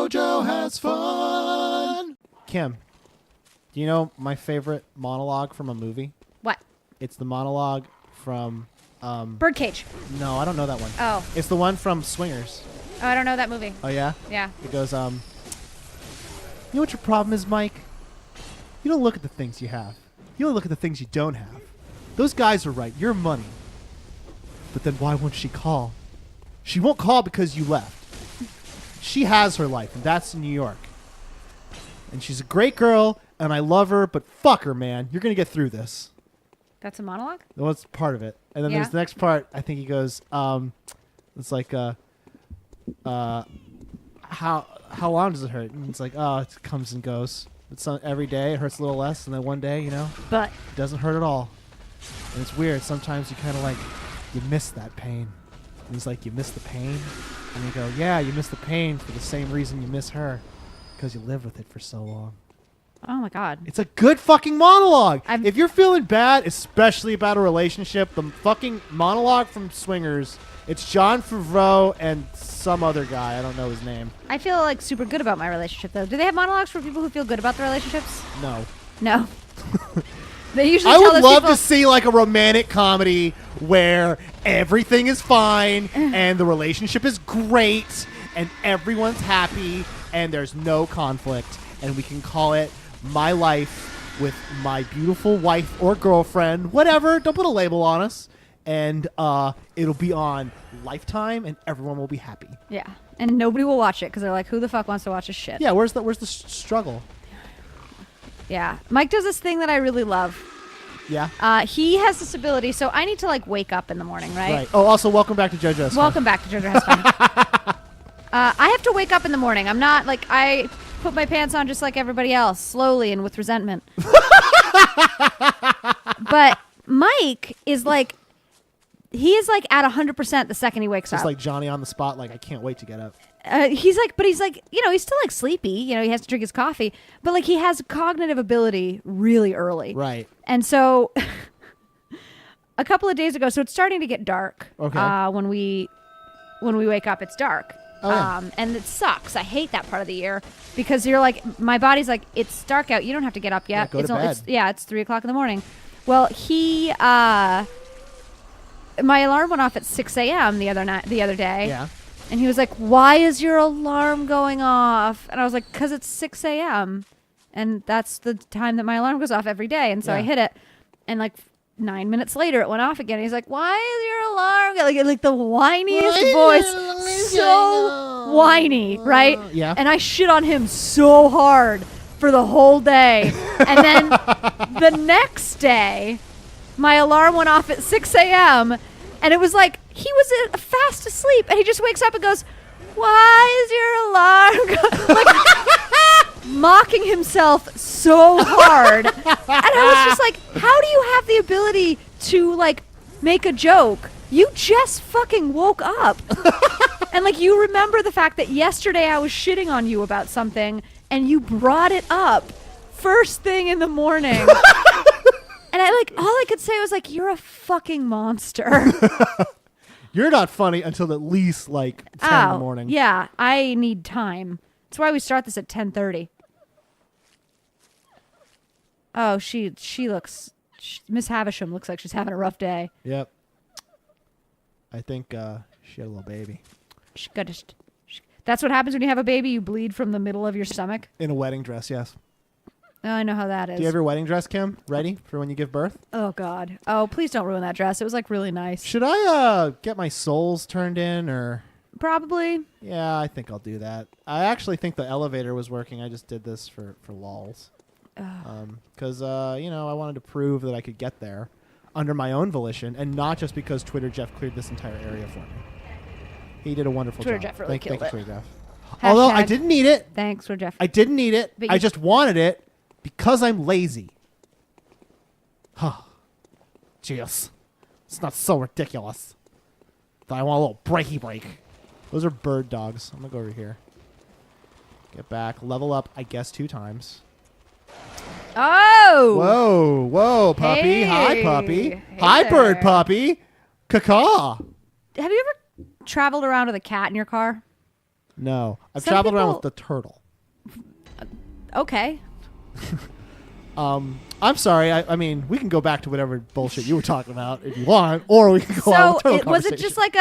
JoJo has fun. Kim, do you know my favorite monologue from a movie? What? It's the monologue from... Birdcage. No, I don't know that one. Oh. It's the one from Swingers. Oh, I don't know that movie. Oh, yeah? Yeah. It goes, you know what your problem is, Mike? You don't look at the things you have. You don't look at the things you don't have. Those guys are right. You're money. But then why won't she call? She won't call because you left. She has her life, and that's in New York. And she's a great girl, and I love her, but fuck her, man. You're going to get through this. That's a monologue? Well, that's part of it. And then there's the next part. I think he goes, it's like, how long does it hurt? And it's like, oh, it comes and goes. It's every day. It hurts a little less, and then one day, you know, but it doesn't hurt at all. And it's weird. Sometimes you kind of like, you miss that pain. And he's like, you miss the pain? And you go, yeah, you miss the pain for the same reason you miss her. Because you lived with it for so long. Oh, my God. It's a good fucking monologue. If you're feeling bad, especially about a relationship, the fucking monologue from Swingers, it's John Favreau and some other guy. I don't know his name. I feel like super good about my relationship, though. Do they have monologues for people who feel good about their relationships? No. No. They usually I tell would those love people to see like a romantic comedy where everything is fine and the relationship is great and everyone's happy and there's no conflict and we can call it My Life with My Beautiful Wife or Girlfriend, whatever. Don't put a label on us. And it'll be on Lifetime and everyone will be happy. Yeah. And nobody will watch it because they're like, who the fuck wants to watch this shit? Yeah, where's the struggle? Yeah. Mike does this thing that I really love. Yeah. He has this ability, so I need to like wake up in the morning, right? Right. Oh, also welcome back to JoJo's. Welcome back to JoJo Has Fun. I have to wake up in the morning. I'm not like I put my pants on just like everybody else, slowly and with resentment. But Mike is like, he is like at 100% the second he wakes up. Just like Johnny on the spot, like I can't wait to get up. He's like, you know, he's still like sleepy. You know, he has to drink his coffee, but like he has cognitive ability really early. Right. And so a couple of days ago, so it's starting to get dark. Okay. When we wake up, it's dark. Oh, yeah. And it sucks. I hate that part of the year because you're like, my body's like, it's dark out. You don't have to get up yet. Yeah, go to bed. It's 3 o'clock in the morning. Well, my alarm went off at 6 a.m. the other day. Yeah. And he was like, why is your alarm going off? And I was like, because it's 6 a.m. And that's the time that my alarm goes off every day. And so I hit it. And like 9 minutes later, it went off again. He's like, why is your alarm like the whiniest voice. So whiny, right? Yeah. And I shit on him so hard for the whole day. And then the next day, my alarm went off at 6 a.m. And it was like, he was fast asleep. And he just wakes up and goes, why is your alarm like, mocking himself so hard. And I was just like, how do you have the ability to like make a joke? You just fucking woke up. And like, you remember the fact that yesterday I was shitting on you about something and you brought it up first thing in the morning. And I like, all I could say was like, you're a fucking monster. You're not funny until at least like 10 in the morning. Yeah, I need time. That's why we start this at 10:30. Oh, she looks, Miss Havisham looks like she's having a rough day. Yep. I think she had a little baby. That's what happens when you have a baby. You bleed from the middle of your stomach. In a wedding dress, yes. Oh, I know how that is. Do you have your wedding dress, Kim, ready for when you give birth? Oh, God. Oh, please don't ruin that dress. It was like really nice. Should I get my soles turned in or? Probably. Yeah, I think I'll do that. I actually think the elevator was working. I just did this for lols. Because, you know, I wanted to prove that I could get there under my own volition and not just because Twitter Jeff cleared this entire area for me. He did a wonderful Twitter job. Jeff really killed it. Thank you, Twitter Jeff. Although I didn't need it. Thanks, Twitter Jeff. I didn't need it. I just wanted it because I'm lazy. Huh. Jeez. It's not so ridiculous that I want a little breaky break. Those are bird dogs. I'm going to go over here. Get back. Level up, I guess, 2 times. Oh! Whoa, whoa, puppy. Hey. Hi, puppy. Hey Hi, there. bird puppy. Caw. Have you ever traveled around with a cat in your car? No. I've Some traveled around people- with the turtle. Okay. I'm sorry. I mean, we can go back to whatever bullshit you were talking about if you want, or we can go on with So turtle was it just like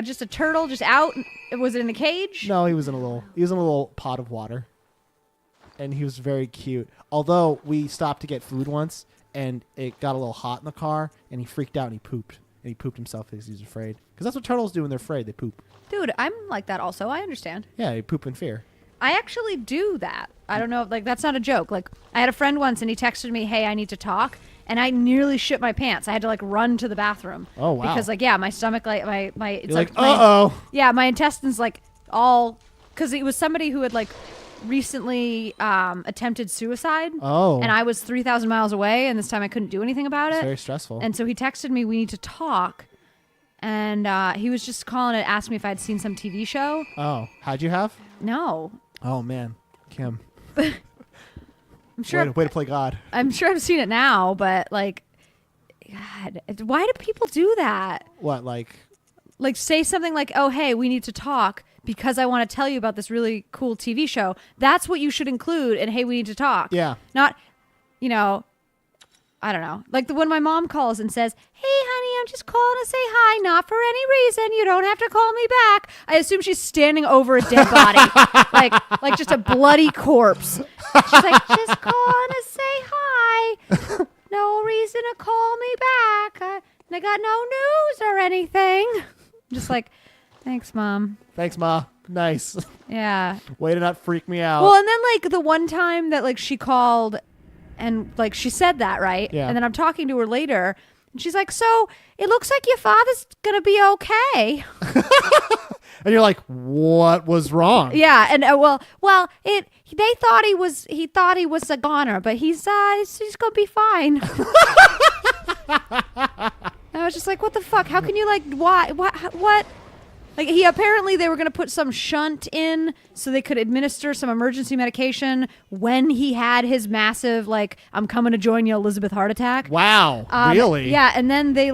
just a turtle just out? Was it in a cage? No, he was in a little pot of water, and he was very cute. Although we stopped to get food once, and it got a little hot in the car, and he freaked out and he pooped. And he pooped himself because he's afraid. Because that's what turtles do when they're afraid. They poop. Dude, I'm like that also. I understand. Yeah, they poop in fear. I actually do that. I don't know. Like, that's not a joke. Like, I had a friend once and he texted me, hey, I need to talk. And I nearly shit my pants. I had to like run to the bathroom. Oh, wow. Because like, yeah, my stomach, like my it's You're like, my- uh-oh. Yeah, my intestines like all, because it was somebody who had like recently attempted suicide. Oh. And I was 3,000 miles away, and this time I couldn't do anything about It's it. very stressful. And so he texted me, we need to talk. And he was just calling to ask me if I'd seen some TV show. Oh, how'd you have? No. Oh, man. Kim. I'm sure. Way to play God. I'm sure I've seen it now, but like, God, why do people do that? What, like? Like, say something like, "Oh, hey, we need to talk because I want to tell you about this really cool TV show." That's what you should include in "Hey, we need to talk." Yeah. Not, I don't know. Like when my mom calls and says, "Hey, honey, I'm just calling to say hi, not for any reason. You don't have to call me back." I assume she's standing over a dead body, like just a bloody corpse. She's like, "Just calling to say hi. No reason to call me back. I got no news or anything." Just like, thanks, Mom. Thanks, Ma. Nice. Yeah. Way to not freak me out. Well, and then like the one time that like she called and like she said that, right? Yeah. And then I'm talking to her later and she's like, "So it looks like your father's going to be okay." And you're like, what was wrong? Yeah. And they thought he thought he was a goner, but he's going to be fine. I was just like, what the fuck? How can you like, why, what? Like they were going to put some shunt in so they could administer some emergency medication when he had his massive, like, "I'm coming to join you, Elizabeth" heart attack. Wow. Really? Yeah. And then they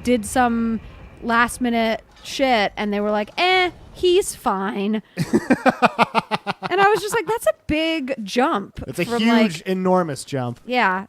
did some last minute shit and they were like, he's fine. And I was just like, that's a big jump. It's a from, huge, like, enormous jump. yeah.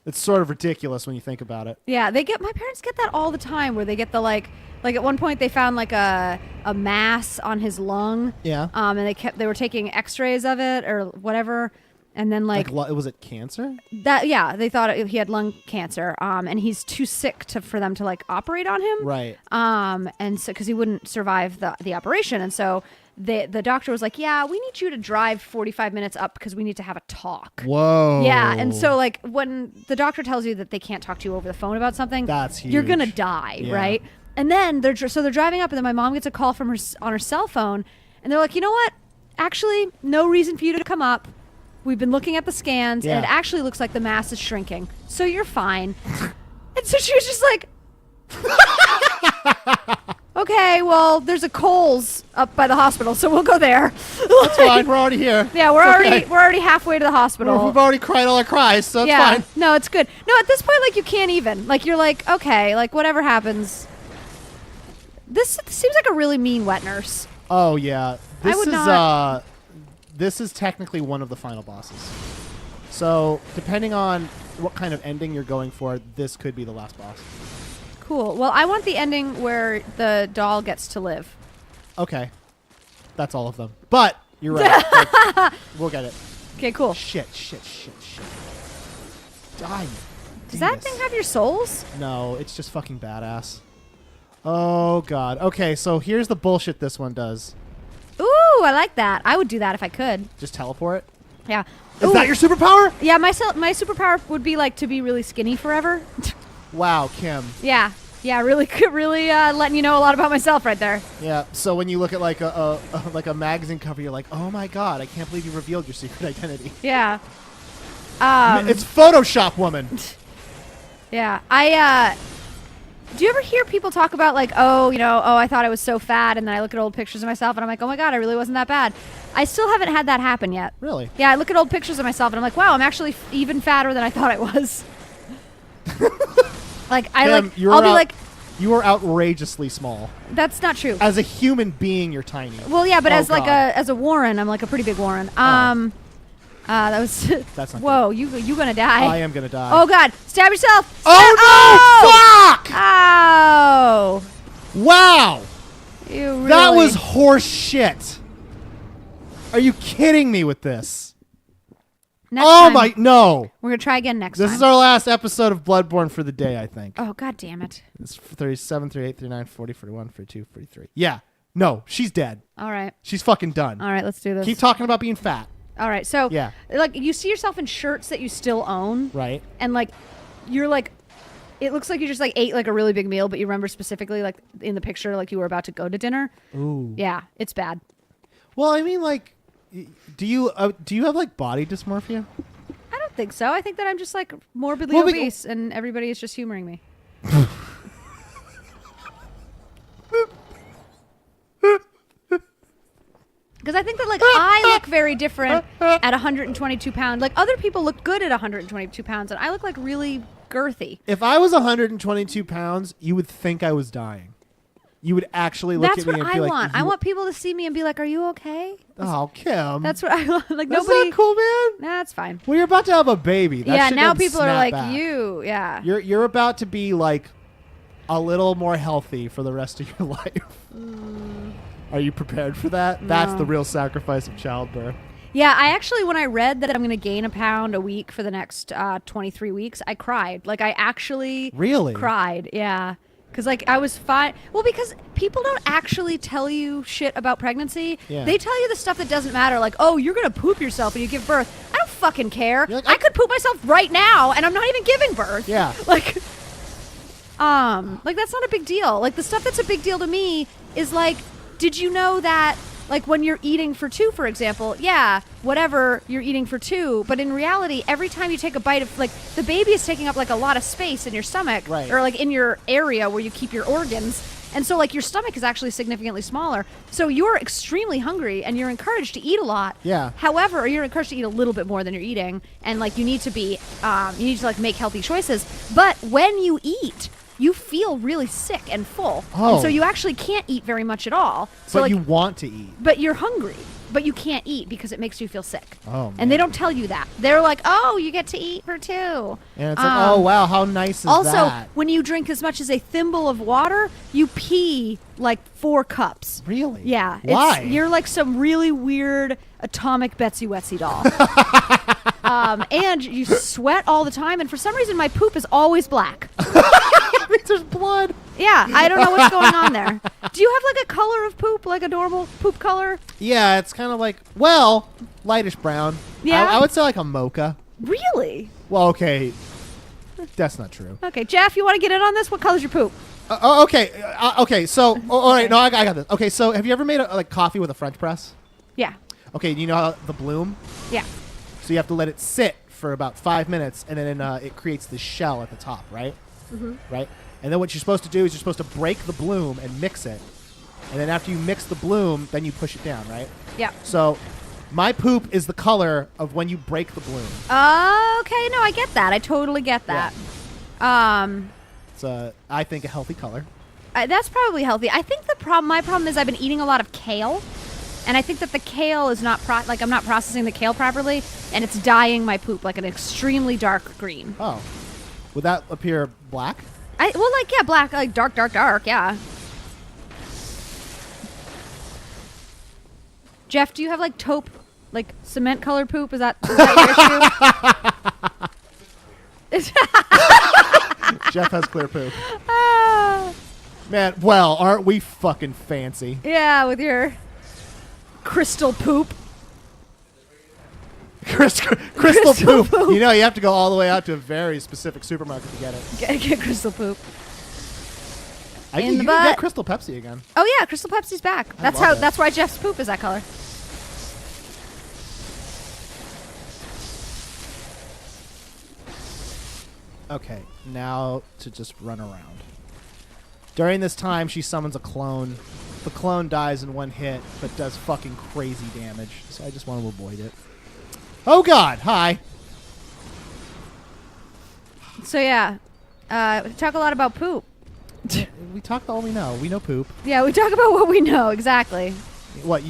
It's sort of ridiculous when you think about it. Yeah, my parents get that all the time where they get the like at one point they found like a mass on his lung. Yeah. And they were taking x-rays of it or whatever. And then like was it cancer? that, yeah, they thought he had lung cancer. And he's too sick for them to like operate on him. Right. And so, cause he wouldn't survive the operation. And so the doctor was like, "Yeah, we need you to drive 45 minutes up because we need to have a talk." Whoa. Yeah, and so like when the doctor tells you that they can't talk to you over the phone about something, That's huge. you're gonna die, Yeah. right? And then they're driving up, and then my mom gets a call from her on her cell phone, and they're like, "You know what? Actually, no reason for you to come up. We've been looking at the scans, and it Yeah. actually looks like the mass is shrinking, so you're fine." And so she was just like, "Okay, well, there's a Kohl's up by the hospital, so we'll go there." That's fine. We're already here. Yeah, we're It's okay. already halfway to the hospital. We've already cried all our cries, so it's fine. No, it's good. No, at this point, like, you can't even. Like, you're like, okay, like, whatever happens. This seems like a really mean wet nurse. Oh yeah. would This is technically one of the final bosses. So depending on what kind of ending you're going for, this could be the last boss. Cool. Well, I want the ending where the doll gets to live. Okay. That's all of them. But you're right. Like, we'll get it. Okay, cool. Shit. Die. Does that thing have your souls? No, it's just fucking badass. Oh god. Okay, so here's the bullshit this one does. Ooh, I like that. I would do that if I could. Just teleport. Yeah. Is Ooh. that your superpower? Yeah, my superpower would be like to be really skinny forever. Wow, Kim. Yeah, really letting you know a lot about myself right there. Yeah. So when you look at like a magazine cover, you're like, oh my god, I can't believe you revealed your secret identity. Yeah. It's Photoshop, woman. Yeah. Do you ever hear people talk about like, I thought I was so fat, and then I look at old pictures of myself and I'm like, oh my god, I really wasn't that bad. I still haven't had that happen yet. Really? Yeah, I look at old pictures of myself and I'm like, wow, I'm actually even fatter than I thought I was. Like Kim, I'll be like, You are outrageously small. That's not true. As a human being, you're tiny. Well, yeah, but Oh, as like God. as a Warren, I'm like a pretty big Warren. That was. That's not Whoa, you gonna die? I am gonna die. Oh God! Stab yourself! Oh no! Fuck! Ow! Wow! You really. That was horse shit. Are you kidding me with this? Next Oh time, my no! We're gonna try again next This time. is our last episode of Bloodborne for the day, I think. Oh God damn it! It's 37, 38, 39, 40, 41, 42, 43. Yeah. No, she's dead. All right, She's fucking done. all right, let's do this. Keep talking about being fat. All right, so Yeah. like you see yourself in shirts that you still own, Right. and like you're like, it looks like you just like ate like a really big meal, but you remember specifically like in the picture like you were about to go to dinner. Ooh. Yeah, it's bad. Well, I mean, like, do you have like body dysmorphia? I don't think so. I think that I'm just like morbidly Well, obese, and everybody is just humoring me. Because I think that like I look very different at 122 pounds. Like other people look good at 122 pounds, and I look like really girthy. If I was 122 pounds, you would think I was dying. You would actually look That's at me what and I be like, want. I want people to see me and be like, "Are you okay?" "Oh, Kim, That's what I want. Like that's nobody. not cool, man." Nah, that's fine. Well, you're about to have a baby. That Yeah, shit now doesn't people are snap like, back. "You, yeah." You're about to be like a little more healthy for the rest of your life. Are you prepared for that? That's No. the real sacrifice of childbirth. Yeah, I actually, when I read that I'm going to gain a pound a week for the next 23 weeks, I cried. Like, I actually Really? cried. Yeah. Because, like, I was fine. Well, because people don't actually tell you shit about pregnancy. Yeah. They tell you the stuff that doesn't matter. Like, oh, you're going to poop yourself when you give birth. I don't fucking care. You're like, I could poop myself right now, and I'm not even giving birth. Yeah. Like that's not a big deal. Like, the stuff that's a big deal to me is, like, did you know that, like, when you're eating for two, for example, yeah, whatever, you're eating for two, but in reality, every time you take a bite of, like, the baby is taking up, like, a lot of space in your stomach, Right. or, like, in your area where you keep your organs, and so, like, your stomach is actually significantly smaller, so you're extremely hungry, and you're encouraged to eat a lot. Yeah. However, you're encouraged to eat a little bit more than you're eating, and, like, you need to be, like, make healthy choices, but when you eat, you feel really sick and full. Oh. And so you actually can't eat very much at all. So But like, you want to eat. but you're hungry, but you can't eat because it makes you feel sick. Oh, man. And they don't tell you that. They're like, "Oh, you get to eat for two." And it's like, oh, wow, how nice is Also, that? when you drink as much as a thimble of water, you pee like 4 cups. Really? Yeah. Why? You're like some really weird atomic Betsy Wetsy doll. And you sweat all the time, and for some reason my poop is always black. I mean, there's blood. Yeah, I don't know what's going on there. Do you have like a color of poop, like a normal poop color? Yeah, it's kind of like, well, lightish brown. Yeah? I would say like a mocha. Really? Well, okay. That's not true. Okay, Jeff, you want to get in on this? What color's your poop? Okay. Okay. So, all right. No, I got this. Okay. So, have you ever made like coffee with a French press? Yeah. Okay. You know how the bloom? Yeah. So you have to let it sit for about 5 minutes, and then it creates this shell at the top, right? Mm-hmm. Right. And then what you're supposed to do is you're supposed to break the bloom and mix it, and then after you mix the bloom, then you push it down, right? Yeah. So, my poop is the color of when you break the bloom. Okay, no, I get that. I totally get that. It's I think a healthy color. That's probably healthy. I think my problem is I've been eating a lot of kale, and I think that the kale is not I'm not processing the kale properly, and it's dyeing my poop like an extremely dark green. Oh, would that appear black? Black, like dark, yeah. Jeff, do you have like taupe, like cement colored poop? Is that your issue? Jeff has clear poop. Ah, Man, well, aren't we fucking fancy? yeah, with your crystal poop. Crystal Crystal poop. poop. You know, you have to go all the way out to a very specific supermarket to get it. Get crystal poop. I In think the you can butt. get Crystal Pepsi again. Oh yeah, Crystal Pepsi's back. love it. That's why Jeff's poop is that color. Okay, now to just run around. During this time, she summons a clone. The clone dies in one hit, but does fucking crazy damage, so I just want to avoid it. Oh god, hi. So yeah, we talk a lot about poop. We talk about what we know. We know poop. Yeah, we talk about what we know exactly. What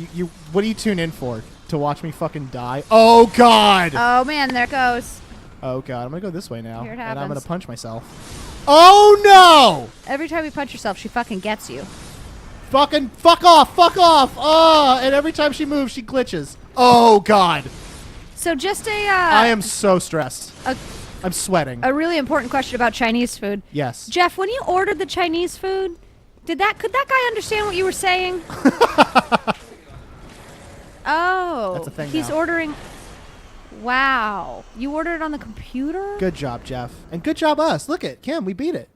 what do you tune in for? To watch me fucking die? Oh God! Oh man, there it goes. Oh God, I'm gonna go this way now, Here it and I'm gonna happens. punch myself. Oh no! Every time you punch yourself, she fucking gets you. Fucking fuck off! Fuck off! Oh! And every time she moves, she glitches. Oh God! So just I am so stressed. I'm sweating. a really important question about Chinese food. Yes. Jeff, when you ordered the Chinese food, could that guy understand what you were saying? Oh, That's a thing he's now. ordering. Wow, you ordered it on the computer? Good job, Jeff, and good job us. Look at Kim, we beat it.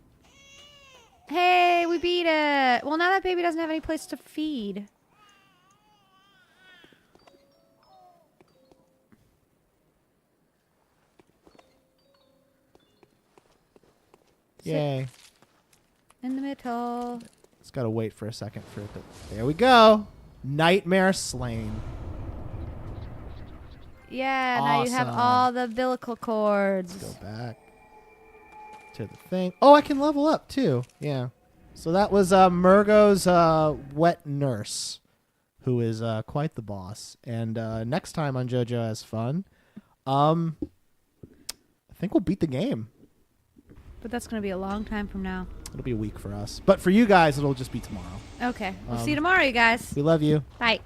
Hey, we beat it. Well, now that baby doesn't have any place to feed. Yay. In the middle. Just gotta wait for a second for it to. There we go. Nightmare slain. Yeah, now you have Awesome. all the umbilical cords. Go back to the thing. Oh, I can level up too. Yeah. So that was Mergot's wet nurse, who is quite the boss. And next time on JoJo Has Fun, I think we'll beat the game. But that's going to be a long time from now. It'll be a week for us. But for you guys, it'll just be tomorrow. Okay. We'll see you tomorrow, you guys. We love you. Bye.